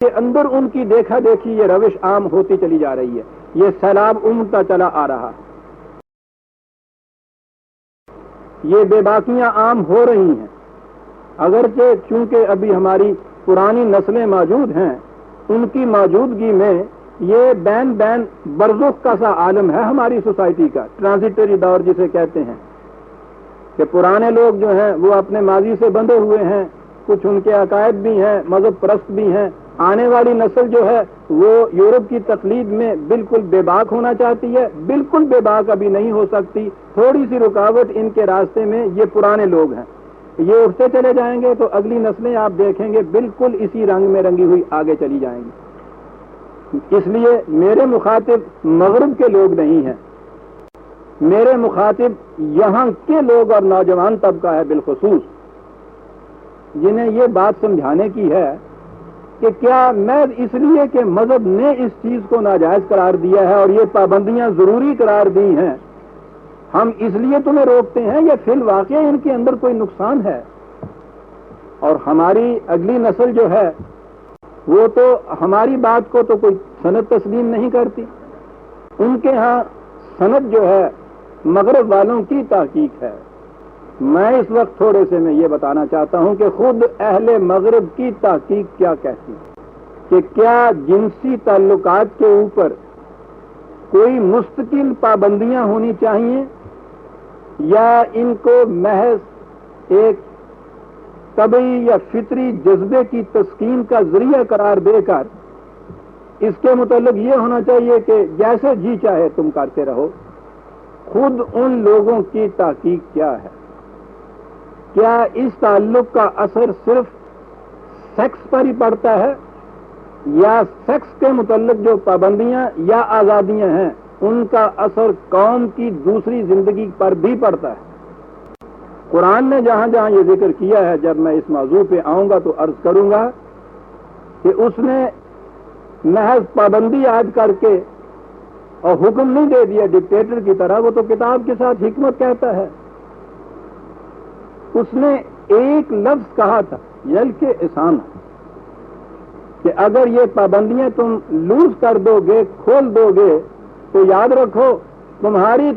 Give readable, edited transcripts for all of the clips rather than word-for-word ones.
کے اندر ان کی دیکھا دیکھی یہ روش عام ہوتی چلی جا رہی ہے، یہ سیلاب امتا چلا آ رہا، یہ بے باکیاں عام ہو رہی ہیں۔ اگرچہ چونکہ ابھی ہماری پرانی نسلیں موجود ہیں، ان کی موجودگی میں یہ بین برزخ کا سا عالم ہے ہماری سوسائٹی کا، ٹرانزیٹری دور جسے کہتے ہیں، کہ پرانے لوگ جو ہیں وہ اپنے ماضی سے بندھے ہوئے ہیں، کچھ ان کے عقائد بھی ہیں، مذہب پرست بھی ہیں۔ آنے والی نسل جو ہے وہ یورپ کی تقلید میں بالکل بے باک ہونا چاہتی ہے، بالکل بے باک ابھی نہیں ہو سکتی، تھوڑی سی رکاوٹ ان کے راستے میں یہ پرانے لوگ ہیں۔ یہ اٹھتے چلے جائیں گے تو اگلی نسلیں آپ دیکھیں گے بالکل اسی رنگ میں رنگی ہوئی آگے چلی جائیں گی۔ اس لیے میرے مخاطب مغرب کے لوگ نہیں ہیں، میرے مخاطب یہاں کے لوگ اور نوجوان طبقہ ہے بالخصوص، جنہیں یہ بات سمجھانے کی ہے کہ کیا میں اس لیے کہ مذہب نے اس چیز کو ناجائز قرار دیا ہے اور یہ پابندیاں ضروری قرار دی ہیں، ہم اس لیے تمہیں روکتے ہیں یا فی الواقع ان کے اندر کوئی نقصان ہے؟ اور ہماری اگلی نسل جو ہے وہ تو ہماری بات کو تو کوئی سند تسلیم نہیں کرتی، ان کے ہاں سند جو ہے مغرب والوں کی تحقیق ہے۔ میں اس وقت تھوڑے سے میں یہ بتانا چاہتا ہوں کہ خود اہل مغرب کی تحقیق کیا کہتی ہے کہ کیا جنسی تعلقات کے اوپر کوئی مستقل پابندیاں ہونی چاہیے یا ان کو محض ایک طبعی یا فطری جذبے کی تسکین کا ذریعہ قرار دے کر اس کے متعلق یہ ہونا چاہیے کہ جیسے جی چاہے تم کرتے رہو؟ خود ان لوگوں کی تحقیق کیا ہے؟ کیا اس تعلق کا اثر صرف سیکس پر ہی پڑتا ہے یا سیکس کے متعلق جو پابندیاں یا آزادیاں ہیں ان کا اثر قوم کی دوسری زندگی پر بھی پڑتا ہے؟ قرآن نے جہاں جہاں یہ ذکر کیا ہے، جب میں اس موضوع پہ آؤں گا تو عرض کروں گا کہ اس نے محض پابندی عائد کر کے اور حکم نہیں دے دیا ڈکٹیٹر کی طرح، وہ تو کتاب کے ساتھ حکمت کہتا ہے۔ اس نے ایک لفظ کہا تھا یل کے احسان، کہ اگر یہ پابندیاں تم لوز کر دو گے، کھول دو گے، تو یاد رکھو تمہاری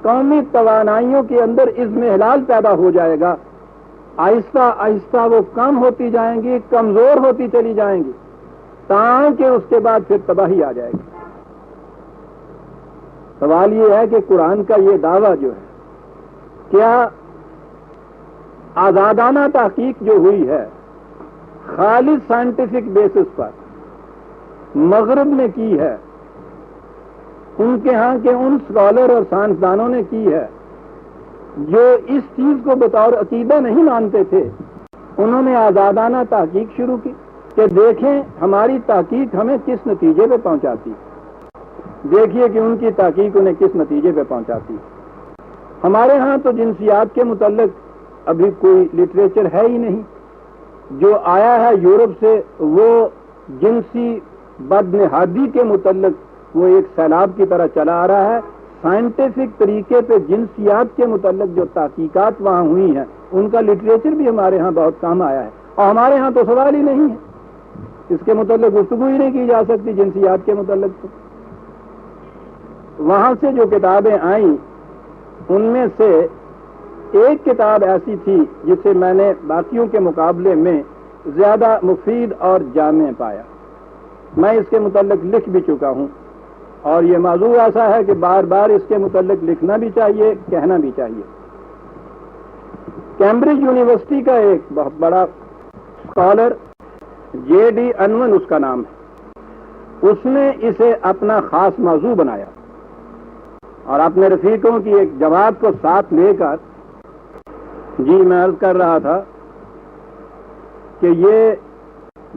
قومی توانائیوں کے اندر اضمحلال پیدا ہو جائے گا، آہستہ آہستہ وہ کم ہوتی جائیں گی، کمزور ہوتی چلی جائیں گی، تاکہ اس کے بعد پھر تباہی آ جائے گی۔ سوال یہ ہے کہ قرآن کا یہ دعویٰ جو ہے، کیا آزادانہ تحقیق جو ہوئی ہے خالص سائنٹیفک بیسس پر مغرب نے کی ہے، ان کے ہاں کے ان اسکالر اور سائنسدانوں نے کی ہے جو اس چیز کو بطور عقیدہ نہیں مانتے تھے، انہوں نے آزادانہ تحقیق شروع کی کہ دیکھیں ہماری تحقیق ہمیں کس نتیجے پہ پہنچاتی، دیکھیے کہ ان کی تحقیق انہیں کس نتیجے پہ پہنچاتی۔ ہمارے ہاں تو جنسیات کے متعلق ابھی کوئی لٹریچر ہے ہی نہیں، جو آیا ہے یورپ سے وہ جنسی بدنہادی کے متعلق وہ ایک سیلاب کی طرح چلا آ رہا ہے۔ سائنٹیفک طریقے پہ جنسیات کے متعلق جو تحقیقات وہاں ہوئی ہیں ان کا لٹریچر بھی ہمارے ہاں بہت کم آیا ہے، اور ہمارے ہاں تو سوال ہی نہیں ہے، اس کے متعلق گفتگو ہی نہیں کی جا سکتی جنسیات کے متعلق۔ تو وہاں سے جو کتابیں آئیں ان میں سے ایک کتاب ایسی تھی جسے میں نے باقیوں کے مقابلے میں زیادہ مفید اور جامع پایا، میں اس کے متعلق لکھ بھی چکا ہوں، اور یہ موضوع ایسا ہے کہ بار بار اس کے متعلق لکھنا بھی چاہیے، کہنا بھی چاہیے۔ کیمبرج یونیورسٹی کا ایک بہت بڑا اسکالر جے ڈی انون اس کا نام ہے، اس نے اسے اپنا خاص موضوع بنایا اور اپنے رفیقوں کی ایک جماعت کو ساتھ لے کر، جی میں عرض کر رہا تھا کہ یہ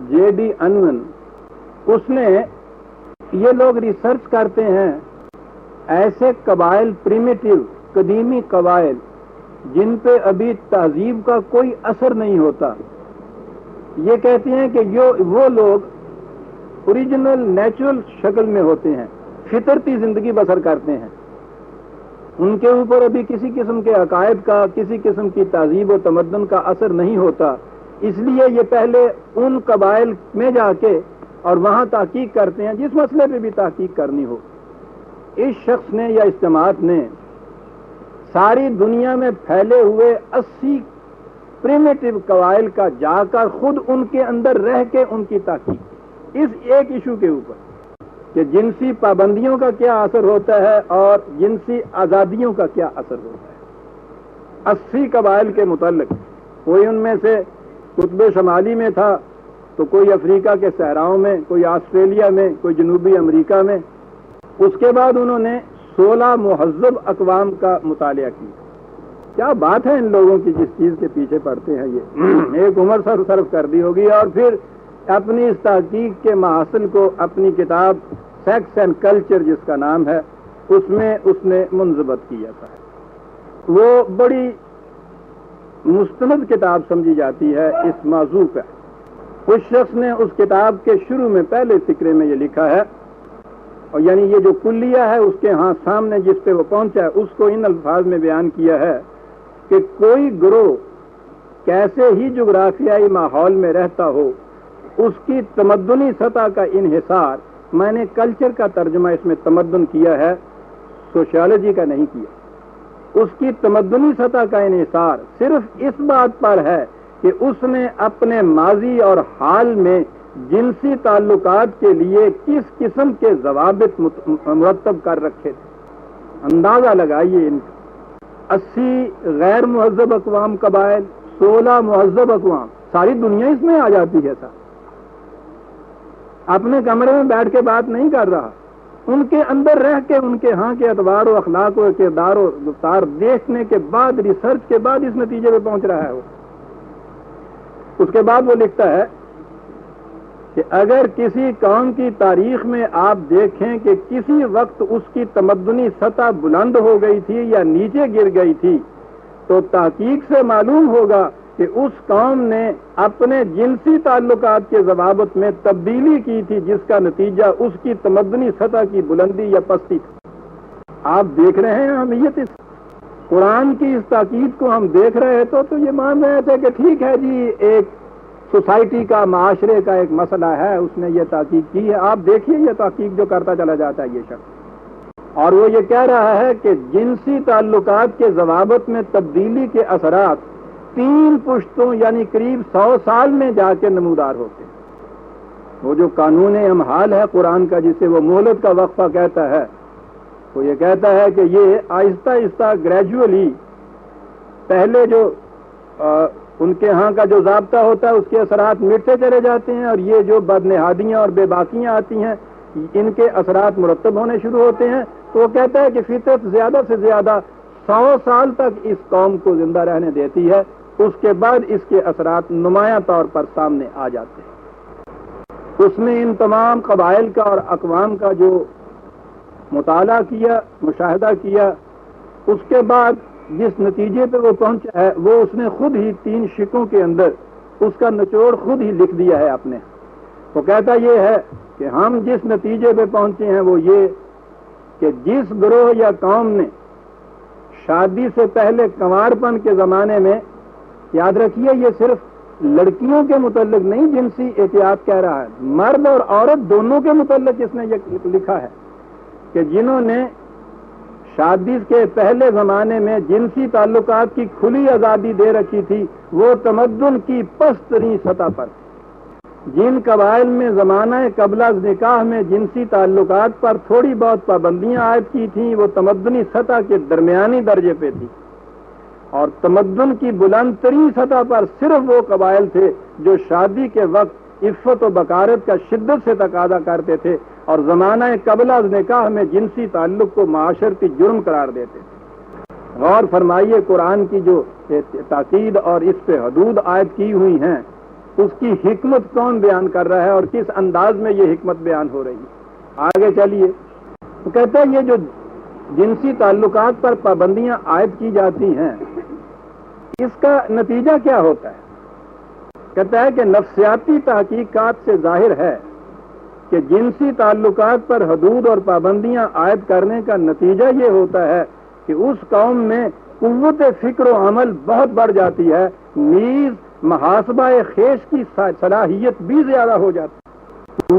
جے ڈی انون، اس نے یہ لوگ ریسرچ کرتے ہیں ایسے قبائل، پریمیٹیو قدیمی قبائل جن پہ ابھی تہذیب کا کوئی اثر نہیں ہوتا، یہ کہتے ہیں کہ وہ لوگ اوریجنل نیچرل شکل میں ہوتے ہیں، فطرتی زندگی بسر کرتے ہیں، ان کے اوپر ابھی کسی قسم کے عقائد کا، کسی قسم کی تہذیب و تمدن کا اثر نہیں ہوتا، اس لیے یہ پہلے ان قبائل میں جا کے اور وہاں تحقیق کرتے ہیں جس مسئلے پہ بھی تحقیق کرنی ہو. اس شخص نے یا اس جماعت نے ساری دنیا میں پھیلے ہوئے 80 پریمیٹو قبائل کا جا کر خود ان کے اندر رہ کے ان کی تحقیق اس ایک ایشو کے اوپر کہ جنسی پابندیوں کا کیا اثر ہوتا ہے اور جنسی آزادیوں کا کیا اثر ہوتا ہے. 80 قبائل کے متعلق کوئی ان میں سے قطب شمالی میں تھا تو کوئی افریقہ کے صحراؤں میں, کوئی آسٹریلیا میں, کوئی جنوبی امریکہ میں. اس کے بعد انہوں نے 16 مہذب اقوام کا مطالعہ کیا. کیا بات ہے ان لوگوں کی جس چیز کے پیچھے پڑتے ہیں. یہ ایک عمر صرف کر دی ہوگی اور پھر اپنی اس تحقیق کے محاسن کو اپنی کتاب سیکس اینڈ کلچر جس کا نام ہے اس میں اس نے منضبط کیا تھا. وہ بڑی مستند کتاب سمجھی جاتی ہے اس موضوع پہ. اس شخص نے اس کتاب کے شروع میں پہلے فقرے میں یہ لکھا ہے, اور یعنی یہ جو کلیہ ہے اس کے ہاں سامنے جس پہ وہ پہنچا ہے اس کو ان الفاظ میں بیان کیا ہے کہ کوئی گروہ کیسے ہی جغرافیائی ماحول میں رہتا ہو اس کی تمدنی سطح کا انحصار, میں نے کلچر کا ترجمہ اس میں تمدن کیا ہے, سوشیالوجی کا نہیں کیا, اس کی تمدنی سطح کا انحصار صرف اس بات پر ہے کہ اس نے اپنے ماضی اور حال میں جنسی تعلقات کے لیے کس قسم کے ضوابط مرتب کر رکھے تھے. اندازہ لگائیے, ان 80 غیر مہذب اقوام قبائل, 16 مہذب اقوام, ساری دنیا اس میں آ جاتی ہے. سر اپنے کمرے میں بیٹھ کے بات نہیں کر رہا, ان کے اندر رہ کے ان کے ہاں کے اطوار و اخلاق و کردار و گفتار دیکھنے کے بعد, ریسرچ کے بعد اس نتیجے پہ پہنچ رہا ہے. وہ اس کے بعد وہ لکھتا ہے کہ اگر کسی قوم کی تاریخ میں آپ دیکھیں کہ کسی وقت اس کی تمدنی سطح بلند ہو گئی تھی یا نیچے گر گئی تھی تو تحقیق سے معلوم ہوگا کہ اس قوم نے اپنے جنسی تعلقات کے ضوابط میں تبدیلی کی تھی جس کا نتیجہ اس کی تمدنی سطح کی بلندی یا پستی تھی. آپ دیکھ رہے ہیں اہمیت اس قرآن کی اس تاکید کو ہم دیکھ رہے تو یہ مان رہے تھے کہ ٹھیک ہے جی, ایک سوسائٹی کا, معاشرے کا ایک مسئلہ ہے, اس نے یہ تحقیق کی ہے. آپ دیکھیے یہ تحقیق جو کرتا چلا جاتا ہے یہ شخص, اور وہ یہ کہہ رہا ہے کہ جنسی تعلقات کے ضوابط میں تبدیلی کے اثرات 3 پشتوں یعنی قریب 100 سال میں جا کے نمودار ہوتے ہیں. وہ جو قانون امحال ہے قرآن کا, جسے وہ مہلت کا وقفہ کہتا ہے, وہ یہ کہتا ہے کہ یہ آہستہ آہستہ گریجولی پہلے جو ان کے ہاں کا جو ضابطہ ہوتا ہے اس کے اثرات مٹتے چلے جاتے ہیں, اور یہ جو بدنہادیاں اور بے باکیاں آتی ہیں ان کے اثرات مرتب ہونے شروع ہوتے ہیں. تو وہ کہتا ہے کہ فطرت زیادہ سے زیادہ 100 سال تک اس قوم کو زندہ رہنے دیتی ہے, اس کے بعد اس کے اثرات نمایاں طور پر سامنے آ جاتے ہیں. اس نے ان تمام قبائل کا اور اقوام کا جو مطالعہ کیا, مشاہدہ کیا, اس کے بعد جس نتیجے پہ وہ پہنچا ہے وہ اس نے خود ہی 3 شقوں کے اندر اس کا نچوڑ خود ہی لکھ دیا ہے اپنے. وہ کہتا یہ ہے کہ ہم جس نتیجے پہ پہنچے ہیں وہ یہ کہ جس گروہ یا قوم نے شادی سے پہلے کنوارپن کے زمانے میں, یاد رکھیے یہ صرف لڑکیوں کے متعلق نہیں جنسی احتیاط کہہ رہا ہے, مرد اور عورت دونوں کے متعلق اس نے یہ لکھا ہے کہ جنہوں نے شادی کے پہلے زمانے میں جنسی تعلقات کی کھلی آزادی دے رکھی تھی وہ تمدن کی پست ترین سطح پر. جن قبائل میں زمانہ قبل از نکاح میں جنسی تعلقات پر تھوڑی بہت پابندیاں عائد کی تھیں وہ تمدنی سطح کے درمیانی درجے پہ تھی, اور تمدن کی بلند ترین سطح پر صرف وہ قبائل تھے جو شادی کے وقت عفت و بکارت کا شدت سے تقاضا کرتے تھے اور زمانہ قبل از نکاح میں جنسی تعلق کو معاشرتی جرم قرار دیتے تھے. غور فرمائیے قرآن کی جو تاکید اور اس پہ حدود عائد کی ہوئی ہیں اس کی حکمت کون بیان کر رہا ہے اور کس انداز میں یہ حکمت بیان ہو رہی ہے. آگے چلیے, تو کہتا ہے یہ جو جنسی تعلقات پر پابندیاں عائد کی جاتی ہیں اس کا نتیجہ کیا ہوتا ہے. کہتا ہے کہ نفسیاتی تحقیقات سے ظاہر ہے کہ جنسی تعلقات پر حدود اور پابندیاں عائد کرنے کا نتیجہ یہ ہوتا ہے کہ اس قوم میں قوت فکر و عمل بہت بڑھ جاتی ہے, نیز محاسبہ خیش کی صلاحیت بھی زیادہ ہو جاتی ہے.